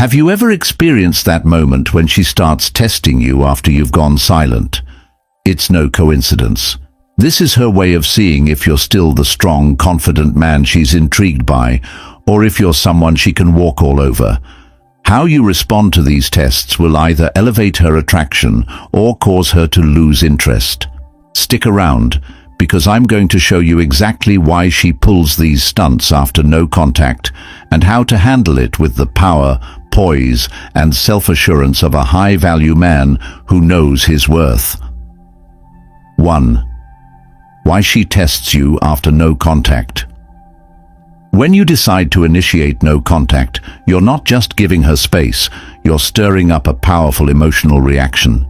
Have you ever experienced that moment when she starts testing you after you've gone silent? It's no coincidence. This is her way of seeing if you're still the strong, confident man she's intrigued by, or if you're someone she can walk all over. How you respond to these tests will either elevate her attraction or cause her to lose interest. Stick around, because I'm going to show you exactly why she pulls these stunts after no contact, and how to handle it with the power, poise, and self-assurance of a high-value man who knows his worth. 1. Why she tests you after no contact. When you decide to initiate no contact, you're not just giving her space, you're stirring up a powerful emotional reaction.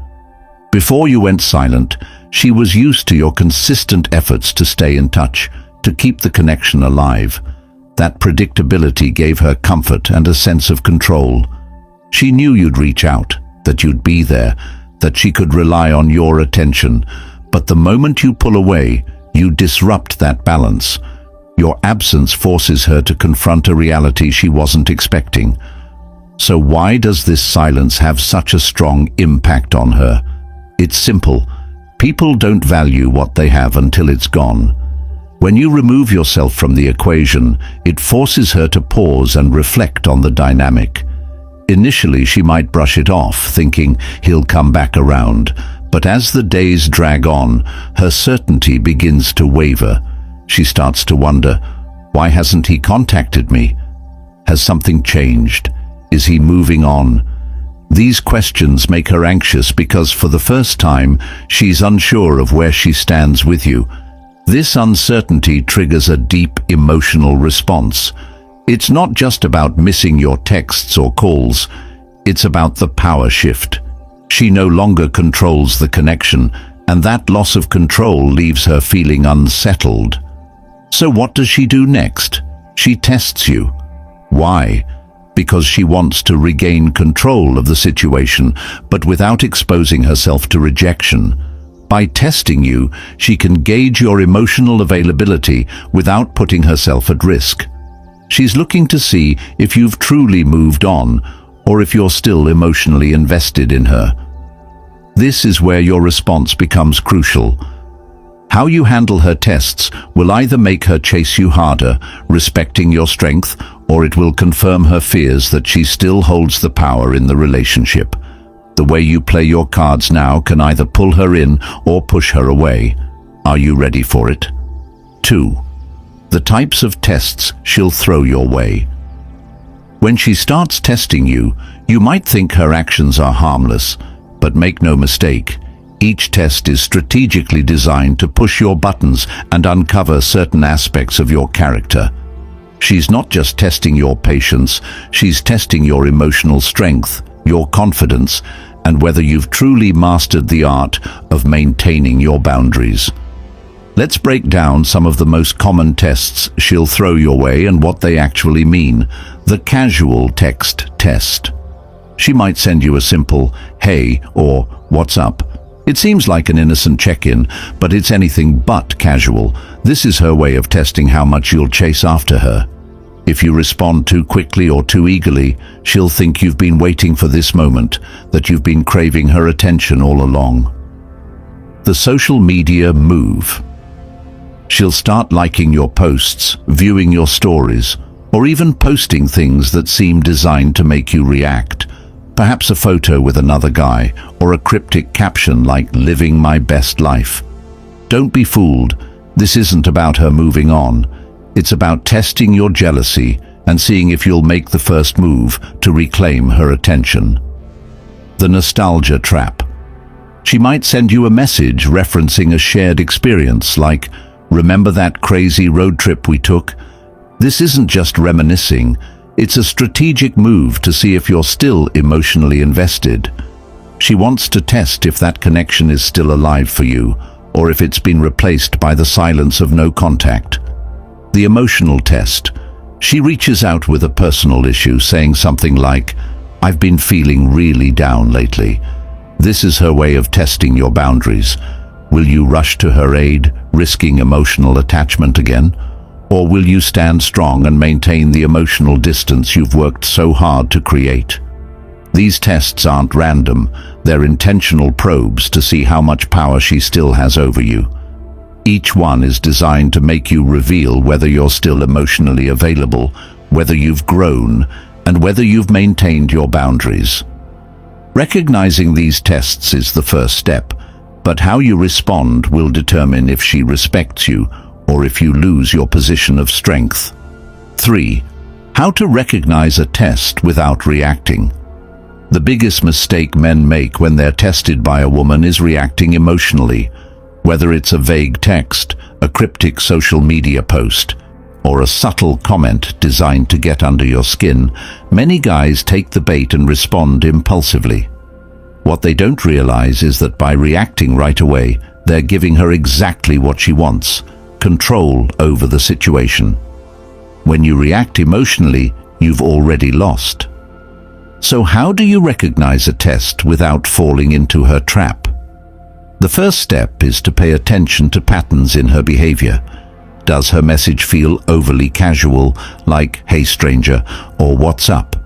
Before you went silent, she was used to your consistent efforts to stay in touch, to keep the connection alive. That predictability gave her comfort and a sense of control. She knew you'd reach out, that you'd be there, that she could rely on your attention. But the moment you pull away, you disrupt that balance. Your absence forces her to confront a reality she wasn't expecting. So why does this silence have such a strong impact on her? It's simple. People don't value what they have until it's gone. When you remove yourself from the equation, it forces her to pause and reflect on the dynamic. Initially, she might brush it off, thinking he'll come back around. But as the days drag on, her certainty begins to waver. She starts to wonder, why hasn't he contacted me? Has something changed? Is he moving on? These questions make her anxious because for the first time, she's unsure of where she stands with you. This uncertainty triggers a deep emotional response. It's not just about missing your texts or calls. It's about the power shift. She no longer controls the connection, and that loss of control leaves her feeling unsettled. So what does she do next? She tests you. Why? Because she wants to regain control of the situation, but without exposing herself to rejection. By testing you, she can gauge your emotional availability without putting herself at risk. She's looking to see if you've truly moved on, or if you're still emotionally invested in her. This is where your response becomes crucial. How you handle her tests will either make her chase you harder, respecting your strength, or it will confirm her fears that she still holds the power in the relationship. The way you play your cards now can either pull her in or push her away. Are you ready for it? 2. The types of tests she'll throw your way. When she starts testing you, you might think her actions are harmless, but make no mistake, each test is strategically designed to push your buttons and uncover certain aspects of your character. She's not just testing your patience, she's testing your emotional strength, your confidence, and whether you've truly mastered the art of maintaining your boundaries. Let's break down some of the most common tests she'll throw your way and what they actually mean. The casual text test. She might send you a simple, "Hey," or "What's up?" It seems like an innocent check-in, but it's anything but casual. This is her way of testing how much you'll chase after her. If you respond too quickly or too eagerly, she'll think you've been waiting for this moment, that you've been craving her attention all along. The social media move. She'll start liking your posts, viewing your stories, or even posting things that seem designed to make you react. Perhaps a photo with another guy, or a cryptic caption like "living my best life." Don't be fooled. This isn't about her moving on. It's about testing your jealousy and seeing if you'll make the first move to reclaim her attention. The nostalgia trap. She might send you a message referencing a shared experience like, "Remember that crazy road trip we took?" This isn't just reminiscing. It's a strategic move to see if you're still emotionally invested. She wants to test if that connection is still alive for you, or if it's been replaced by the silence of no contact. The emotional test. She reaches out with a personal issue, saying something like, "I've been feeling really down lately." This is her way of testing your boundaries. Will you rush to her aid, risking emotional attachment again? Or will you stand strong and maintain the emotional distance you've worked so hard to create? These tests aren't random, they're intentional probes to see how much power she still has over you. Each one is designed to make you reveal whether you're still emotionally available, whether you've grown, and whether you've maintained your boundaries. Recognizing these tests is the first step, but how you respond will determine if she respects you or if you lose your position of strength. 3. How to recognize a test without reacting. The biggest mistake men make when they're tested by a woman is reacting emotionally, whether it's a vague text, a cryptic social media post, or a subtle comment designed to get under your skin. Many guys take the bait and respond impulsively. What they don't realize is that by reacting right away, they're giving her exactly what she wants: control over the situation. When you react emotionally, you've already lost. So how do you recognize a test without falling into her trap? The first step is to pay attention to patterns in her behavior. Does her message feel overly casual, like "Hey stranger" or "What's up?"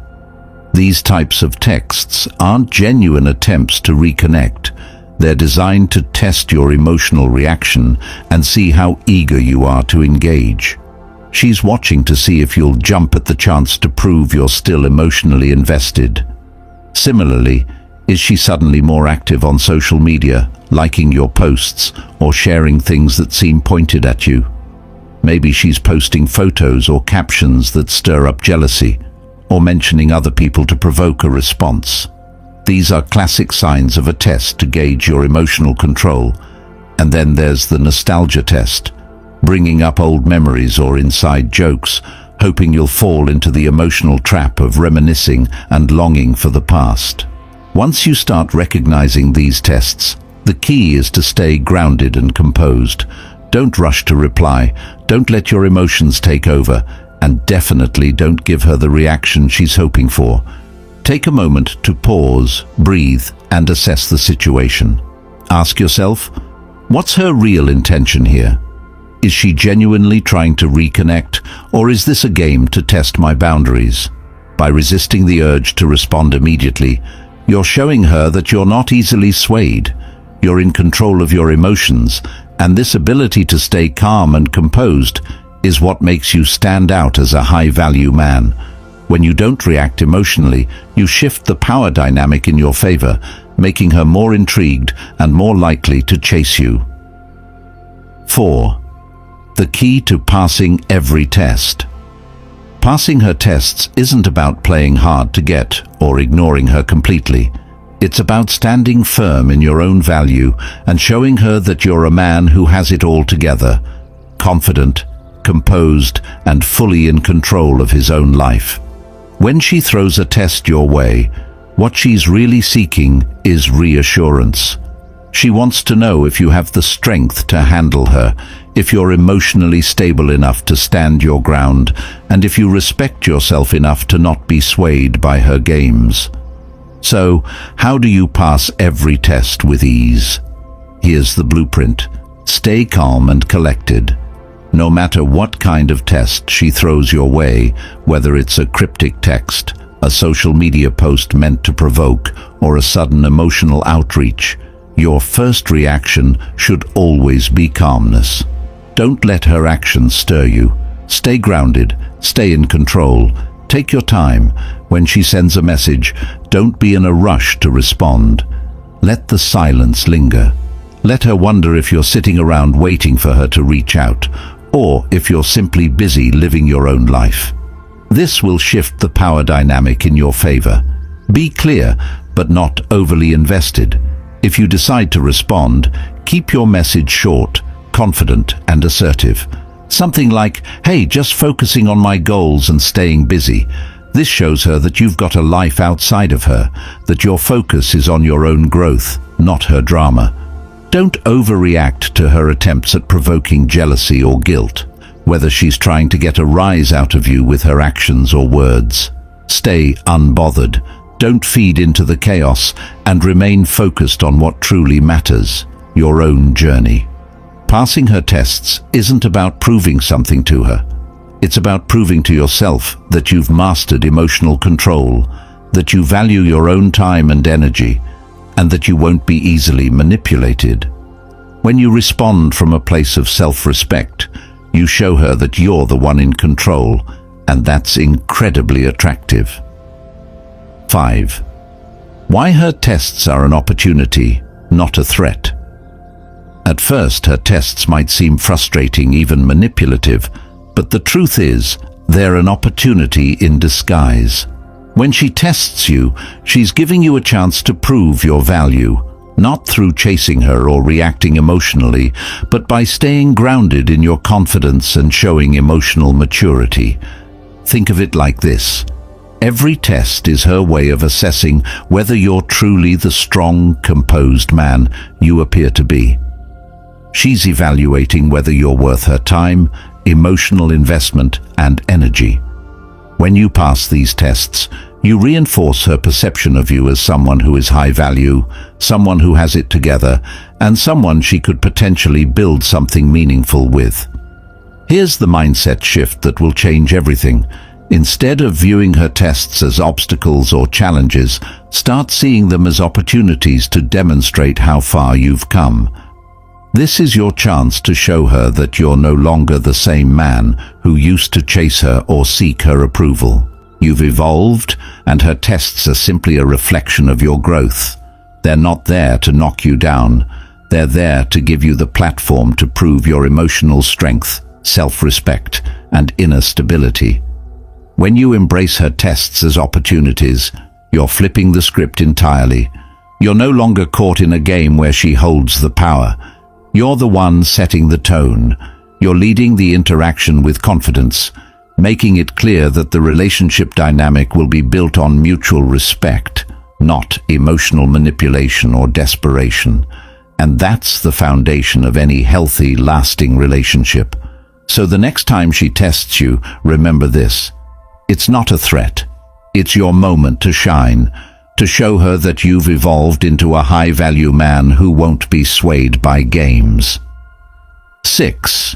These types of texts aren't genuine attempts to reconnect. They're designed to test your emotional reaction and see how eager you are to engage. She's watching to see if you'll jump at the chance to prove you're still emotionally invested. Similarly, is she suddenly more active on social media, liking your posts or sharing things that seem pointed at you? Maybe she's posting photos or captions that stir up jealousy, or mentioning other people to provoke a response. These are classic signs of a test to gauge your emotional control. And then there's the nostalgia test, bringing up old memories or inside jokes, hoping you'll fall into the emotional trap of reminiscing and longing for the past. Once you start recognizing these tests, the key is to stay grounded and composed. Don't rush to reply, don't let your emotions take over, and definitely don't give her the reaction she's hoping for. Take a moment to pause, breathe, and assess the situation. Ask yourself, what's her real intention here? Is she genuinely trying to reconnect, or is this a game to test my boundaries? By resisting the urge to respond immediately, you're showing her that you're not easily swayed. You're in control of your emotions, and this ability to stay calm and composed is what makes you stand out as a high-value man. When you don't react emotionally, you shift the power dynamic in your favor, making her more intrigued and more likely to chase you. 4. The key to passing every test. Passing her tests isn't about playing hard to get or ignoring her completely. It's about standing firm in your own value and showing her that you're a man who has it all together, confident, composed, and fully in control of his own life. When she throws a test your way, what she's really seeking is reassurance. She wants to know if you have the strength to handle her, if you're emotionally stable enough to stand your ground, and if you respect yourself enough to not be swayed by her games. So, how do you pass every test with ease? Here's the blueprint. Stay calm and collected. No matter what kind of test she throws your way, whether it's a cryptic text, a social media post meant to provoke, or a sudden emotional outreach, your first reaction should always be calmness. Don't let her actions stir you. Stay grounded, stay in control, take your time. When she sends a message, don't be in a rush to respond. Let the silence linger. Let her wonder if you're sitting around waiting for her to reach out, or if you're simply busy living your own life. This will shift the power dynamic in your favor. Be clear, but not overly invested. If you decide to respond, keep your message short, confident, and assertive. Something like, "Hey, just focusing on my goals and staying busy." This shows her that you've got a life outside of her, that your focus is on your own growth, not her drama. Don't overreact to her attempts at provoking jealousy or guilt, whether she's trying to get a rise out of you with her actions or words. Stay unbothered. Don't feed into the chaos and remain focused on what truly matters, your own journey. Passing her tests isn't about proving something to her. It's about proving to yourself that you've mastered emotional control, that you value your own time and energy, and that you won't be easily manipulated. When you respond from a place of self-respect, you show her that you're the one in control, and that's incredibly attractive. 5. Why her tests are an opportunity, not a threat. At first, her tests might seem frustrating, even manipulative, but the truth is, they're an opportunity in disguise. When she tests you, she's giving you a chance to prove your value, not through chasing her or reacting emotionally, but by staying grounded in your confidence and showing emotional maturity. Think of it like this. Every test is her way of assessing whether you're truly the strong, composed man you appear to be. She's evaluating whether you're worth her time, emotional investment, and energy. When you pass these tests, you reinforce her perception of you as someone who is high value, someone who has it together, and someone she could potentially build something meaningful with. Here's the mindset shift that will change everything. Instead of viewing her tests as obstacles or challenges, start seeing them as opportunities to demonstrate how far you've come. This is your chance to show her that you're no longer the same man who used to chase her or seek her approval. You've evolved, and her tests are simply a reflection of your growth. They're not there to knock you down. They're there to give you the platform to prove your emotional strength, self-respect, and inner stability. When you embrace her tests as opportunities, you're flipping the script entirely. You're no longer caught in a game where she holds the power. You're the one setting the tone. You're leading the interaction with confidence, making it clear that the relationship dynamic will be built on mutual respect, not emotional manipulation or desperation. And that's the foundation of any healthy, lasting relationship. So the next time she tests you, remember this. It's not a threat. It's your moment to shine, to show her that you've evolved into a high-value man who won't be swayed by games. 6.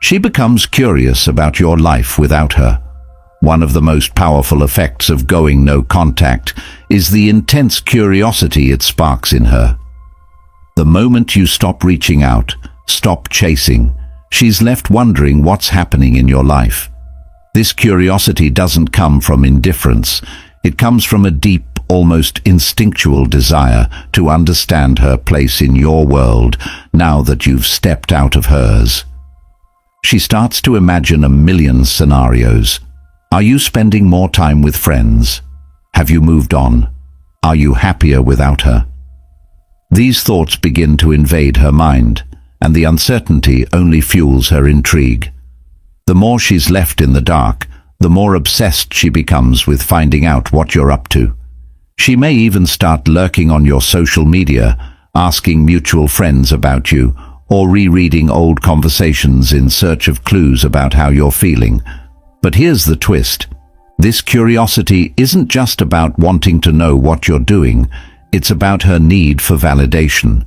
She becomes curious about your life without her. One of the most powerful effects of going no contact is the intense curiosity it sparks in her. The moment you stop reaching out, stop chasing, she's left wondering what's happening in your life. This curiosity doesn't come from indifference. It comes from a deep, almost instinctual desire to understand her place in your world now that you've stepped out of hers. She starts to imagine a million scenarios. Are you spending more time with friends? Have you moved on? Are you happier without her? These thoughts begin to invade her mind, and the uncertainty only fuels her intrigue. The more she's left in the dark, the more obsessed she becomes with finding out what you're up to. She may even start lurking on your social media, asking mutual friends about you, or rereading old conversations in search of clues about how you're feeling. But here's the twist. This curiosity isn't just about wanting to know what you're doing, it's about her need for validation.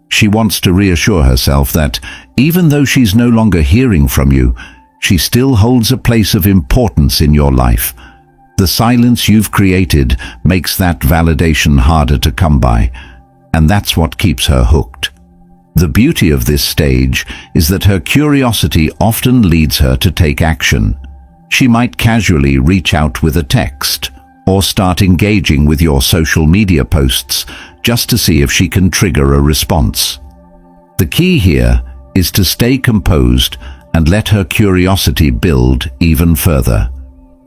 She wants to reassure herself that, even though she's no longer hearing from you, she still holds a place of importance in your life. The silence you've created makes that validation harder to come by, and that's what keeps her hooked. The beauty of this stage is that her curiosity often leads her to take action. She might casually reach out with a text, or start engaging with your social media posts just to see if she can trigger a response. The key here is to stay composed and let her curiosity build even further.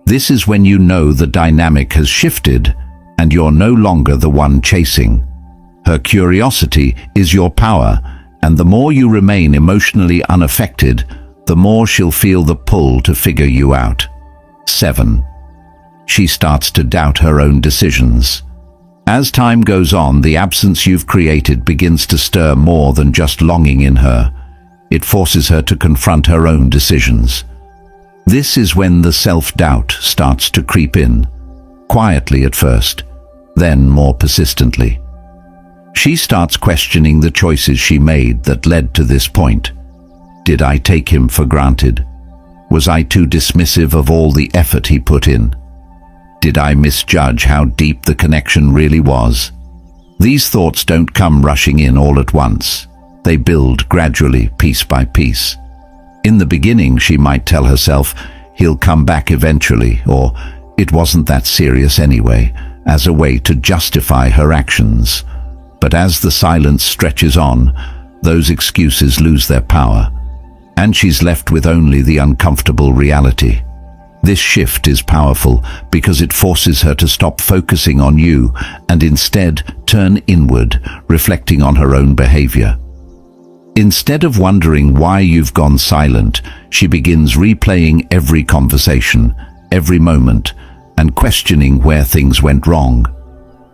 This is when you know the dynamic has shifted and you're no longer the one chasing. Her curiosity is your power, and the more you remain emotionally unaffected, the more she'll feel the pull to figure you out. 7. She starts to doubt her own decisions. As time goes on, the absence you've created begins to stir more than just longing in her. It forces her to confront her own decisions. This is when the self-doubt starts to creep in, quietly at first, then more persistently. She starts questioning the choices she made that led to this point. Did I take him for granted? Was I too dismissive of all the effort he put in? Did I misjudge how deep the connection really was? These thoughts don't come rushing in all at once. They build gradually, piece by piece. In the beginning, she might tell herself, "He'll come back eventually," or "It wasn't that serious anyway," as a way to justify her actions. But as the silence stretches on, those excuses lose their power, and she's left with only the uncomfortable reality. This shift is powerful because it forces her to stop focusing on you and instead turn inward, reflecting on her own behavior. Instead of wondering why you've gone silent, she begins replaying every conversation, every moment, and questioning where things went wrong.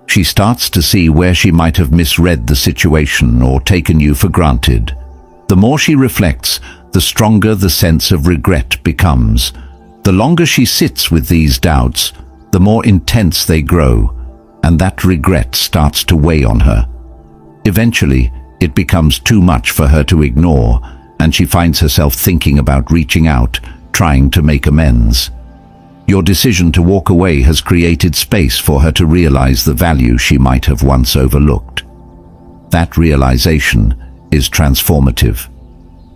She starts to see where she might have misread the situation or taken you for granted. The more she reflects, the stronger the sense of regret becomes. The longer she sits with these doubts, the more intense they grow, and that regret starts to weigh on her. Eventually, it becomes too much for her to ignore, and she finds herself thinking about reaching out, trying to make amends. Your decision to walk away has created space for her to realize the value she might have once overlooked. That realization is transformative.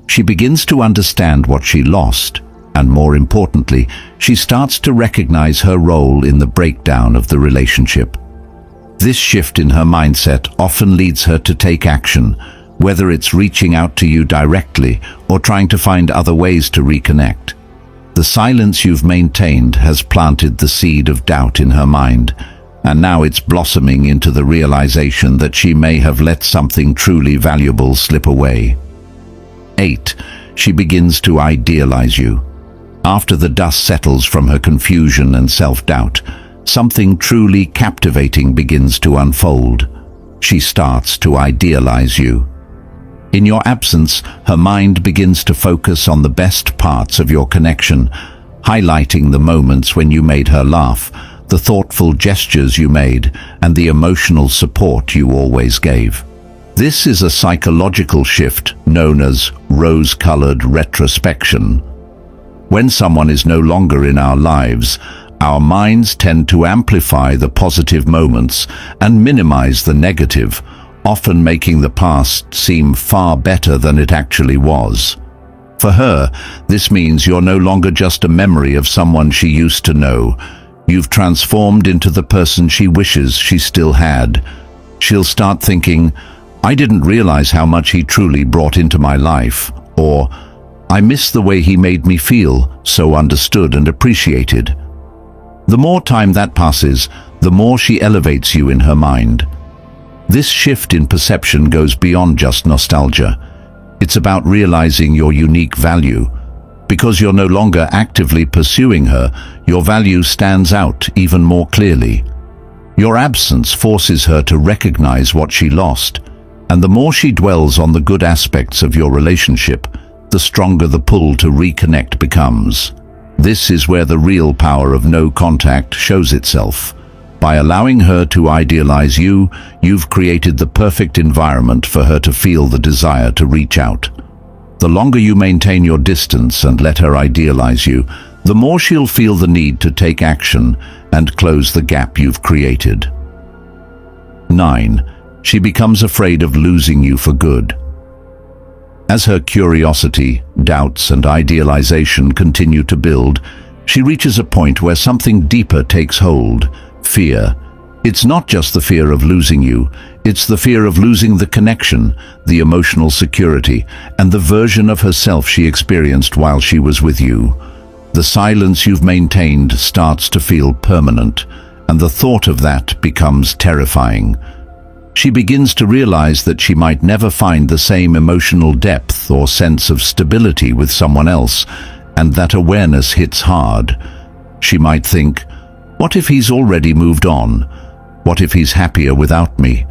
She begins to understand what she lost, and more importantly, she starts to recognize her role in the breakdown of the relationship. This shift in her mindset often leads her to take action, whether it's reaching out to you directly or trying to find other ways to reconnect. The silence you've maintained has planted the seed of doubt in her mind, and now it's blossoming into the realization that she may have let something truly valuable slip away. 8. She begins to idealize you. After the dust settles from her confusion and self-doubt, something truly captivating begins to unfold. She starts to idealize you. In your absence, her mind begins to focus on the best parts of your connection, highlighting the moments when you made her laugh, the thoughtful gestures you made, and the emotional support you always gave. This is a psychological shift known as rose-colored retrospection. When someone is no longer in our lives, our minds tend to amplify the positive moments and minimize the negative, often making the past seem far better than it actually was. For her, this means you're no longer just a memory of someone she used to know. You've transformed into the person she wishes she still had. She'll start thinking, "I didn't realize how much he truly brought into my life," or "I miss the way he made me feel, so understood and appreciated." The more time that passes, the more she elevates you in her mind. This shift in perception goes beyond just nostalgia. It's about realizing your unique value. Because you're no longer actively pursuing her, your value stands out even more clearly. Your absence forces her to recognize what she lost, and the more she dwells on the good aspects of your relationship, the stronger the pull to reconnect becomes. This is where the real power of no contact shows itself. By allowing her to idealize you, you've created the perfect environment for her to feel the desire to reach out. The longer you maintain your distance and let her idealize you, the more she'll feel the need to take action and close the gap you've created. 9. She becomes afraid of losing you for good. As her curiosity, doubts, and idealization continue to build, she reaches a point where something deeper takes hold: fear. It's not just the fear of losing you, it's the fear of losing the connection, the emotional security, and the version of herself she experienced while she was with you. The silence you've maintained starts to feel permanent, and the thought of that becomes terrifying. She begins to realize that she might never find the same emotional depth or sense of stability with someone else, and that awareness hits hard. She might think, "What if he's already moved on? What if he's happier without me?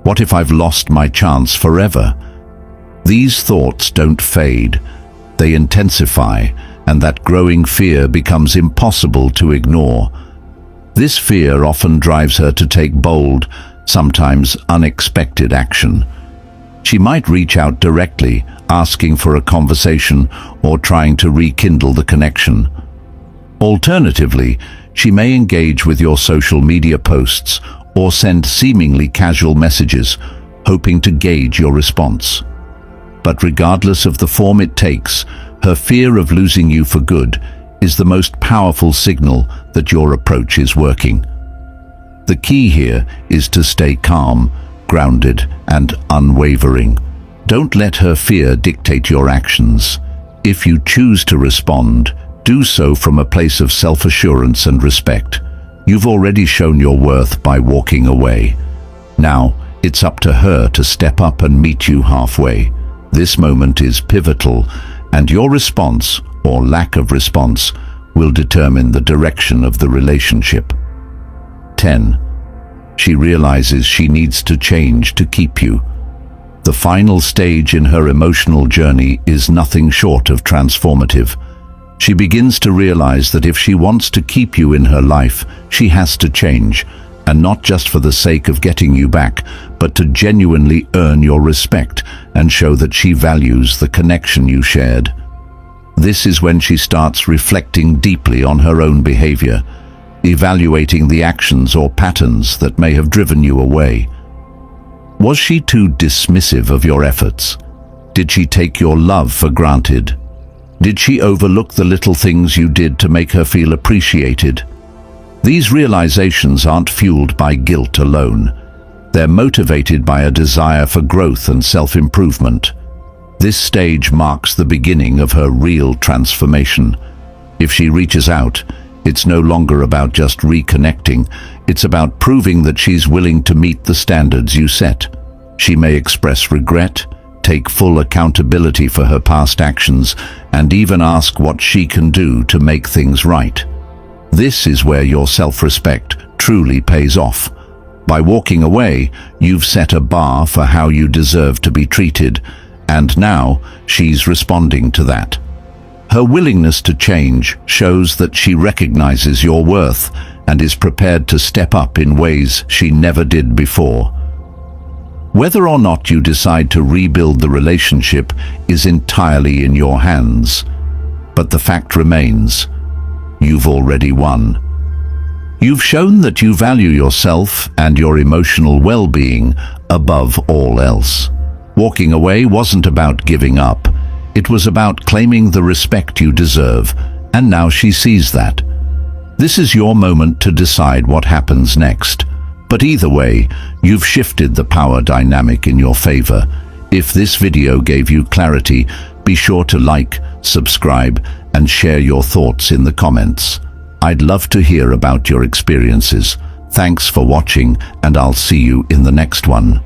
What if I've lost my chance forever?" These thoughts don't fade. They intensify, and that growing fear becomes impossible to ignore. This fear often drives her to take bold, sometimes unexpected action. She might reach out directly, asking for a conversation or trying to rekindle the connection. Alternatively, she may engage with your social media posts or send seemingly casual messages, hoping to gauge your response. But regardless of the form it takes, her fear of losing you for good is the most powerful signal that your approach is working. The key here is to stay calm, grounded, and unwavering. Don't let her fear dictate your actions. If you choose to respond, do so from a place of self-assurance and respect. You've already shown your worth by walking away. Now, it's up to her to step up and meet you halfway. This moment is pivotal, and your response, or lack of response, will determine the direction of the relationship. 10. She realizes she needs to change to keep you. The final stage in her emotional journey is nothing short of transformative. She begins to realize that if she wants to keep you in her life, she has to change, and not just for the sake of getting you back, but to genuinely earn your respect and show that she values the connection you shared. This is when she starts reflecting deeply on her own behavior, evaluating the actions or patterns that may have driven you away. Was she too dismissive of your efforts? Did she take your love for granted? Did she overlook the little things you did to make her feel appreciated? These realizations aren't fueled by guilt alone. They're motivated by a desire for growth and self-improvement. This stage marks the beginning of her real transformation. If she reaches out, it's no longer about just reconnecting. It's about proving that she's willing to meet the standards you set. She may express regret, take full accountability for her past actions, and even ask what she can do to make things right. This is where your self-respect truly pays off. By walking away, you've set a bar for how you deserve to be treated, and now she's responding to that. Her willingness to change shows that she recognizes your worth and is prepared to step up in ways she never did before. Whether or not you decide to rebuild the relationship is entirely in your hands, but the fact remains, you've already won. You've shown that you value yourself and your emotional well-being above all else. Walking away wasn't about giving up. It was about claiming the respect you deserve, and now she sees that. This is your moment to decide what happens next. But either way, you've shifted the power dynamic in your favor. If this video gave you clarity, be sure to like, subscribe, and share your thoughts in the comments. I'd love to hear about your experiences. Thanks for watching, and I'll see you in the next one.